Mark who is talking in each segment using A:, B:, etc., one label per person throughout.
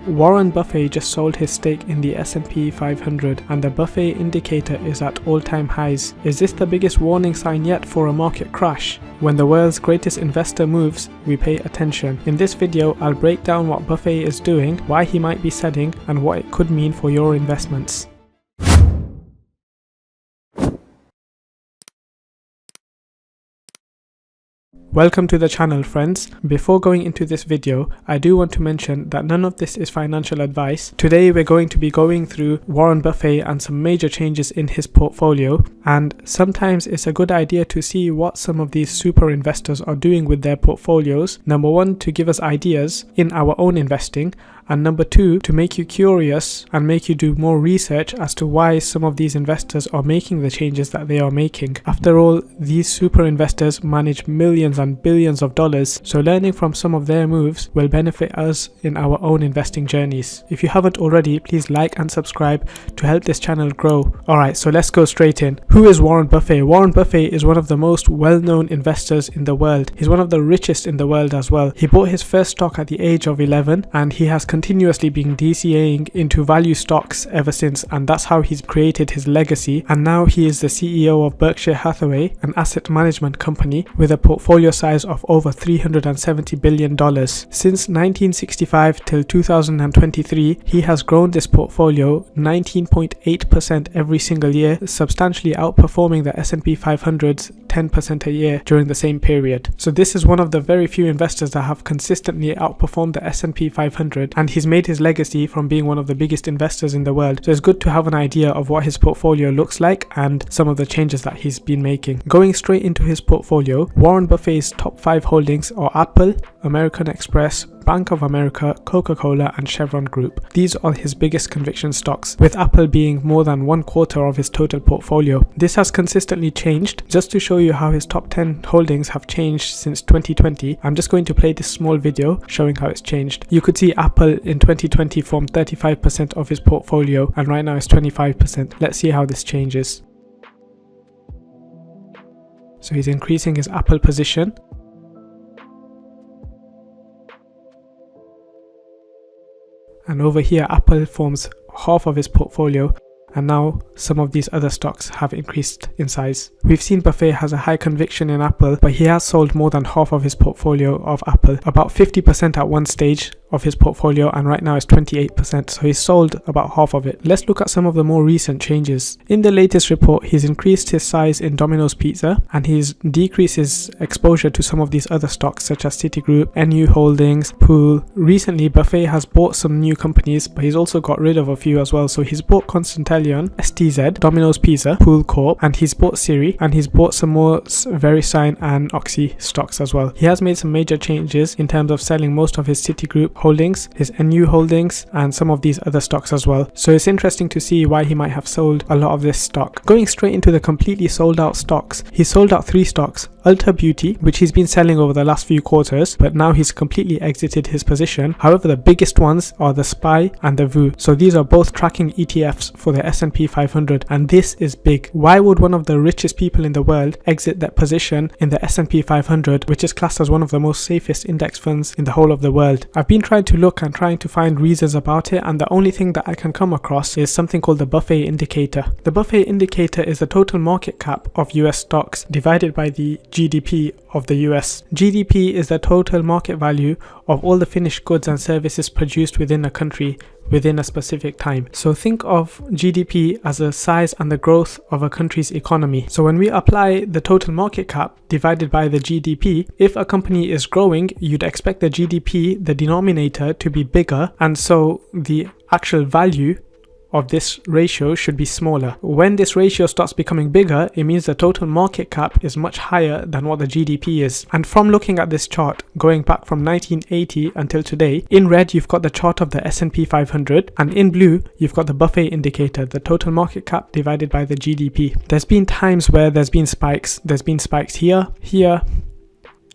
A: Warren Buffett just sold his stake in the S&P 500 and the Buffett Indicator is at all-time highs. Is this the biggest warning sign yet for a market crash? When the world's greatest investor moves, we pay attention. In this video, I'll break down what Buffett is doing, why he might be selling, and what it could mean for your investments. Welcome to the channel, friends. Before going into this video, I do want to mention that none of this is financial advice. Today we're going to be going through Warren Buffett and some major changes in his portfolio, and sometimes it's a good idea to see what some of these super investors are doing with their portfolios. Number one, to give us ideas in our own investing, and number two, to make you curious and make you do more research as to why some of these investors are making the changes that they are making. After all, these super investors manage millions and billions of dollars, so learning from some of their moves will benefit us in our own investing journeys. If you haven't already, please like and subscribe to help this channel grow. Alright, so let's go straight in. Who is Warren Buffett? Warren Buffett is one of the most well-known investors in the world. He's one of the richest in the world as well. He bought his first stock at the age of 11 and he has continuously been DCAing into value stocks ever since, and that's how he's created his legacy. And now he is the CEO of Berkshire Hathaway, an asset management company with a portfolio size of over $370 billion. Since 1965 till 2023, he has grown this portfolio 19.8% every single year, substantially outperforming the S&P 500's 10% a year during the same period. So this is one of the very few investors that have consistently outperformed the S&P 500, and he's made his legacy from being one of the biggest investors in the world. So it's good to have an idea of what his portfolio looks like and some of the changes that he's been making. Going straight into his portfolio, Warren Buffett's top 5 holdings are Apple, American Express, Bank of America, Coca-Cola and Chevron Group. These are his biggest conviction stocks, with Apple being more than 1/4 of his total portfolio. This has consistently changed. Just to show you how his top 10 holdings have changed since 2020, I'm just going to play this small video showing how it's changed. You could see Apple in 2020 formed 35% of his portfolio and right now it's 25%. Let's see how this changes. So he's increasing his Apple position. And over here, Apple forms half of his portfolio, and now some of these other stocks have increased in size. We've seen Buffett has a high conviction in Apple, but he has sold more than half of his portfolio of Apple, about 50% at one stage of his portfolio, and right now it's 28%, so he's sold about half of it. Let's look at some of the more recent changes. In the latest report, he's increased his size in Domino's Pizza and he's decreased his exposure to some of these other stocks such as Citigroup, NU Holdings, Pool. Recently, Buffett has bought some new companies, but he's also got rid of a few as well. So he's bought Constellium, STZ, Domino's Pizza, Pool Corp, and he's bought Siri, and he's bought some more VeriSign and Oxy stocks as well. He has made some major changes in terms of selling most of his Citigroup holdings, his NU holdings, and some of these other stocks as well. So it's interesting to see why he might have sold a lot of this stock. Going straight into the completely sold out stocks, he sold out 3 stocks. Ulta Beauty, which he's been selling over the last few quarters, but now he's completely exited his position. However, the biggest ones are the SPY and the VU. So these are both tracking ETFs for the S&P 500, and this is big. Why would one of the richest people in the world exit that position in the S&P 500, which is classed as one of the most safest index funds in the whole of the world? I've been trying to look and trying to find reasons about it, and the only thing that I can come across is something called the Buffett Indicator. The Buffett Indicator is the total market cap of US stocks divided by the GDP of the US. GDP is the total market value of all the finished goods and services produced within a country within a specific time. So think of GDP as the size and the growth of a country's economy. So when we apply the total market cap divided by the GDP, if a company is growing, you'd expect the GDP, the denominator, to be bigger, and so the actual value of this ratio should be smaller. When this ratio starts becoming bigger, it means the total market cap is much higher than what the GDP is. And from looking at this chart, going back from 1980 until today, in red you've got the chart of the S&P 500, and in blue you've got the Buffett Indicator, the total market cap divided by the GDP. There's been times where there's been spikes. There's been spikes here, here,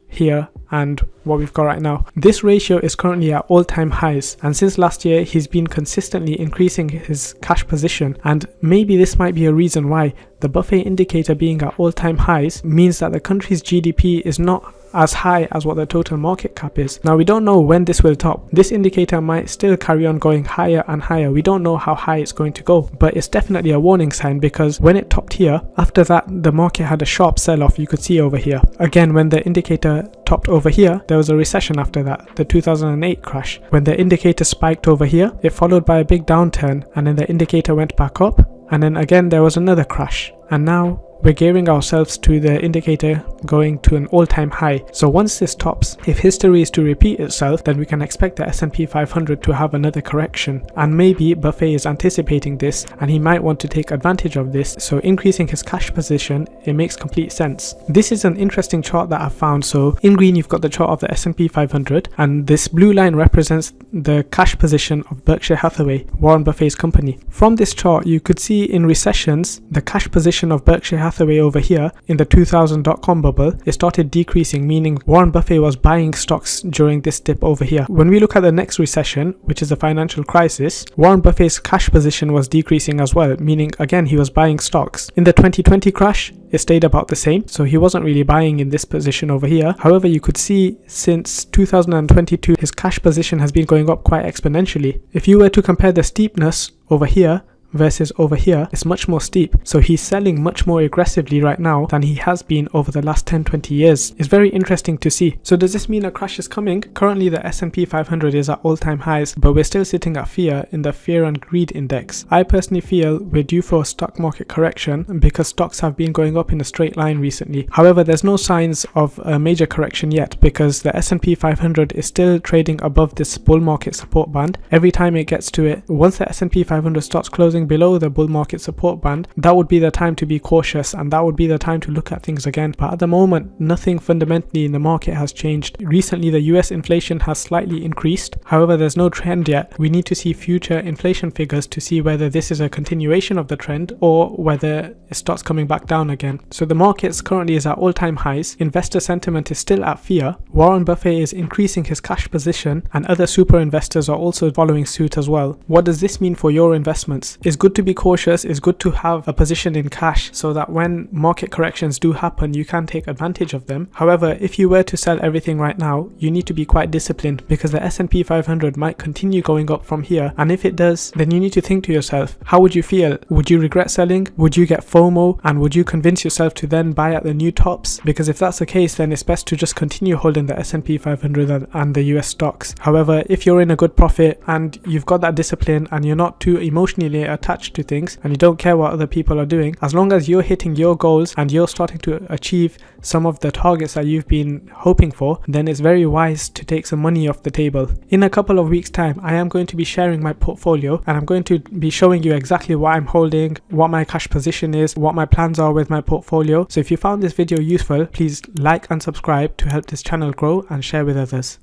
A: here, and what we've got right now. This ratio is currently at all-time highs, and since last year he's been consistently increasing his cash position, and maybe this might be a reason why the Buffett Indicator being at all-time highs means that the country's GDP is not as high as what the total market cap is. Now we don't know when this will top. This indicator might still carry on going higher and higher. We don't know how high it's going to go, but it's definitely a warning sign, because when it topped here, after that the market had a sharp sell-off. You could see over here. Again, when the indicator topped over here, there was a recession after that, the 2008 crash. When the indicator spiked over here, it followed by a big downturn, and then the indicator went back up, and then again there was another crash, and now we're gearing ourselves to the indicator going to an all-time high. So once this tops, if history is to repeat itself, then we can expect the S&P 500 to have another correction, and maybe Buffett is anticipating this and he might want to take advantage of this, so increasing his cash position, it makes complete sense. This is an interesting chart that I've found. So in green you've got the chart of the S&P 500, and this blue line represents the cash position of Berkshire Hathaway, Warren Buffett's company. From this chart you could see in recessions the cash position of Berkshire Hathaway over here in the 2000 dot-com bubble, it started decreasing, meaning Warren Buffett was buying stocks during this dip over here. When we look at the next recession, which is the financial crisis, Warren Buffett's cash position was decreasing as well, meaning again he was buying stocks. In the 2020 crash, it stayed about the same, so he wasn't really buying in this position over here. However, you could see since 2022 his cash position has been going up quite exponentially. If you were to compare the steepness over here versus over here, it's much more steep. So he's selling much more aggressively right now than he has been over the last 10-20 years. It's very interesting to see. So does this mean a crash is coming? Currently the S&P 500 is at all-time highs, but we're still sitting at fear in the fear and greed index. I personally feel we're due for a stock market correction because stocks have been going up in a straight line recently. However, there's no signs of a major correction yet, because the S&P 500 is still trading above this bull market support band. Every time it gets to it, once the S&P 500 starts closing below the bull market support band, that would be the time to be cautious, and that would be the time to look at things again. But at the moment, nothing fundamentally in the market has changed. Recently the US inflation has slightly increased. However, there's no trend yet. We need to see future inflation figures to see whether this is a continuation of the trend or whether it starts coming back down again. So the markets currently is at all-time highs. Investor sentiment is still at fear. Warren Buffett is increasing his cash position, and other super investors are also following suit as well. What does this mean for your investments? It's good to be cautious. It's good to have a position in cash so that when market corrections do happen, you can take advantage of them. However, if you were to sell everything right now, you need to be quite disciplined, because the S&P 500 might continue going up from here, and if it does, then you need to think to yourself, how would you feel? Would you regret selling? Would you get FOMO? And would you convince yourself to then buy at the new tops? Because if that's the case, then it's best to just continue holding the S&P 500 and the US stocks. However, if you're in a good profit and you've got that discipline and you're not too emotionally attached to things and you don't care what other people are doing, as long as you're hitting your goals and you're starting to achieve some of the targets that you've been hoping for, then it's very wise to take some money off the table. In a couple of weeks time, I am going to be sharing my portfolio, and I'm going to be showing you exactly what I'm holding, what my cash position is, what my plans are with my portfolio. So if you found this video useful, please like and subscribe to help this channel grow, and share with others.